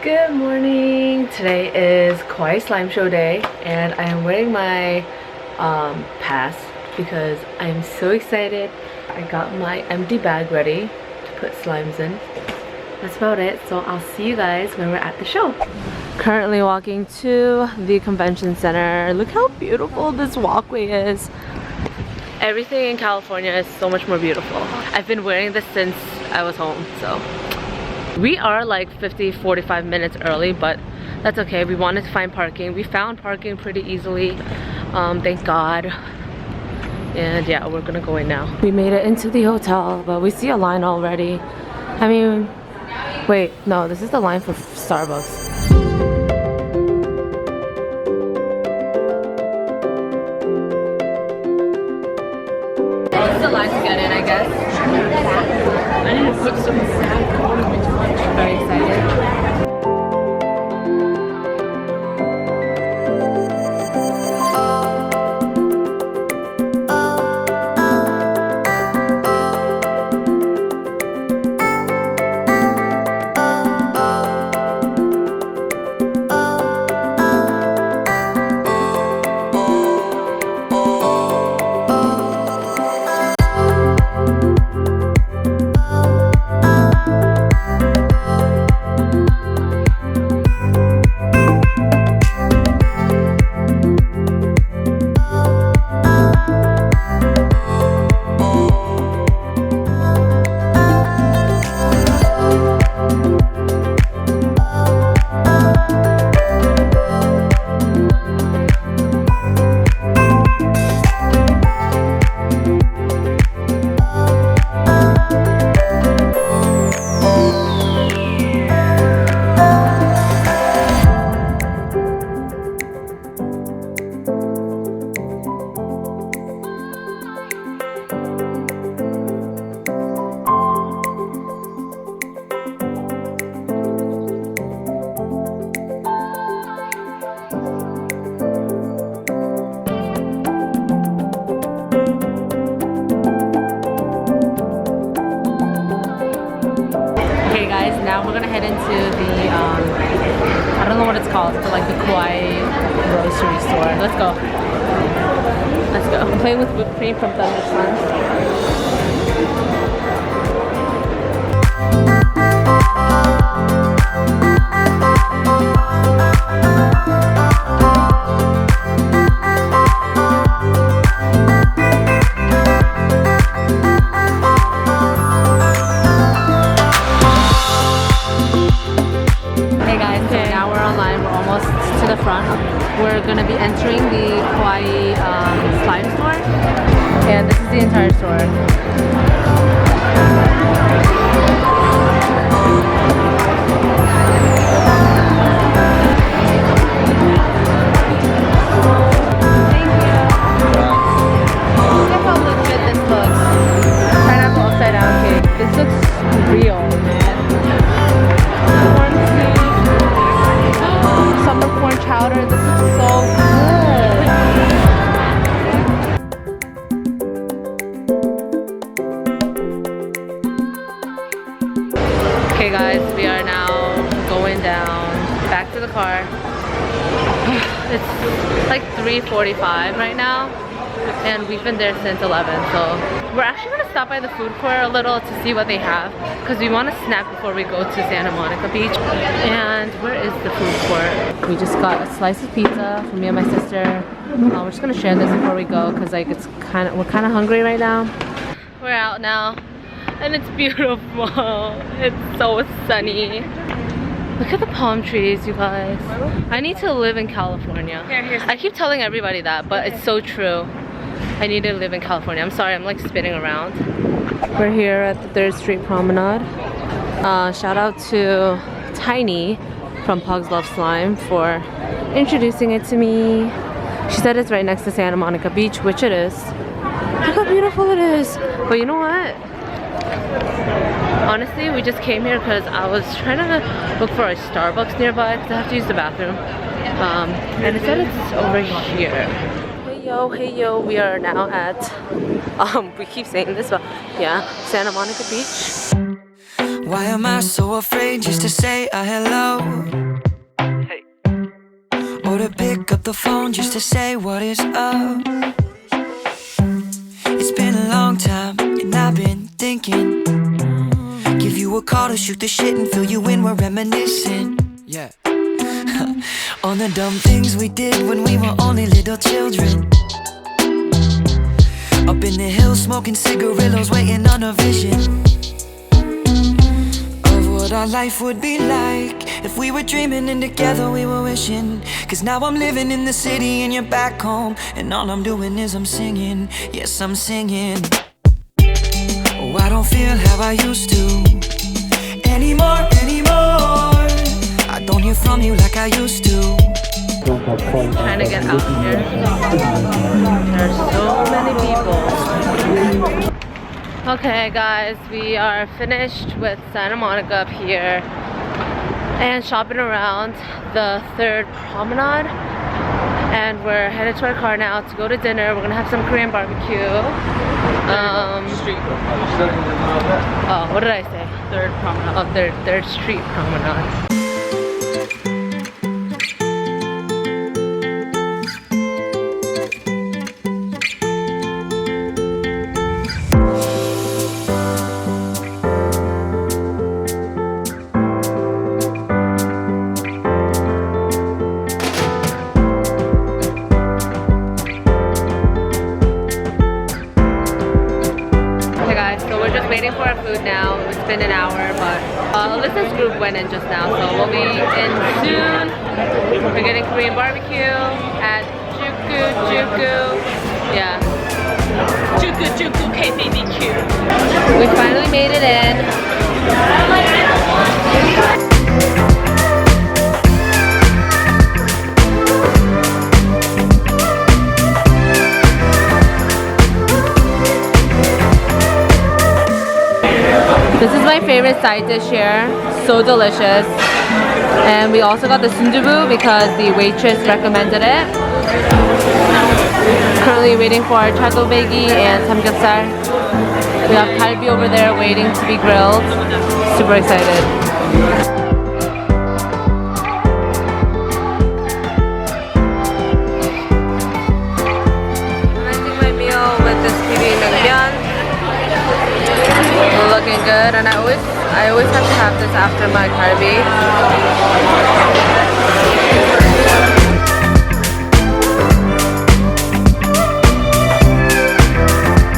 Good morning! Today is Kawaii Slime Show day and I am wearing my pass because I'm so excited. I got my empty bag ready to put slimes in. That's about it, so I'll see you guys when we're at the show. Currently walking to the convention center. Look how beautiful this walkway is. Everything in California is so much more beautiful. I've been wearing this since I was home, so. We are like 45 minutes early, but that's okay. We wanted to find parking. We found parking pretty easily, thank God. And yeah, we're gonna go in now. We made it into the hotel, but we see a line already. I mean, wait, no, this is the line for Starbucks. This is the line to get in, I guess. I need to put some very excited. Now we're gonna head into the, I don't know what it's called, but like the kawaii grocery store. Let's go. Let's go. I'm playing with whipped cream from Thundersun. We're gonna be entering the kawaii slime store, and this is the entire store. Okay guys, we are now going down back to the car. It's like 3:45 right now and we've been there since 11, so we're actually gonna stop by the food court a little to see what they have because we want to snack before we go to Santa Monica Beach. And where is the food court? We just got a slice of pizza for me and my sister. We're just gonna share this before we go because like we're kind of hungry right now. We're out now. And it's beautiful. It's so sunny. Look at the palm trees, you guys. I need to live in California. I keep telling everybody that, but it's so true. I need to live in California. I'm sorry, I'm like spinning around. We're here at the 3rd Street Promenade. Shout out to Tiny from Pugs Love Slime for introducing it to me. She said it's right next to Santa Monica Beach, which it is. Look how beautiful it is. But you know what? Honestly, we just came here because I was trying to look for a Starbucks nearby because I have to use the bathroom. And it said it's over here. Hey yo, we are now at, we keep saying this, but yeah, Santa Monica Beach. Why am I so afraid just to say a hello? Hey. Or to pick up the phone just to say what is up? It's been a long time and I've been thinking, give you a call to shoot the shit and fill you in, we're reminiscing. Yeah. On the dumb things we did when we were only little children. Up in the hills smoking cigarillos, waiting on a vision of what our life would be like if we were dreaming and together we were wishing. Cause now I'm living in the city and you're back home, and all I'm doing is I'm singing. Yes, I'm singing. Oh, I don't feel how I used to anymore. I don't hear from you like I used to. Trying to get out here. There's so many people. Okay guys, we are finished with Santa Monica up here and shopping around the 3rd promenade, and we're headed to our car now to go to dinner. We're gonna have some Korean barbecue. Oh, what did I say? 3rd promenade. Oh, 3rd Street promenade. Waiting for our food now. It's been an hour, but Alyssa's group went in just now, so we'll be in soon. We're getting Korean barbecue at Juku. Yeah. Juku KBBQ. We finally made it in. This is my favorite side dish here. So delicious. And we also got the sundubu because the waitress recommended it. Currently waiting for our chagolbegi and samgyeopsal. We have kalbi over there waiting to be grilled. Super excited. Finishing my meal with this kiwi naengmyeon. Looking good, and I always have to have this after my kalbi.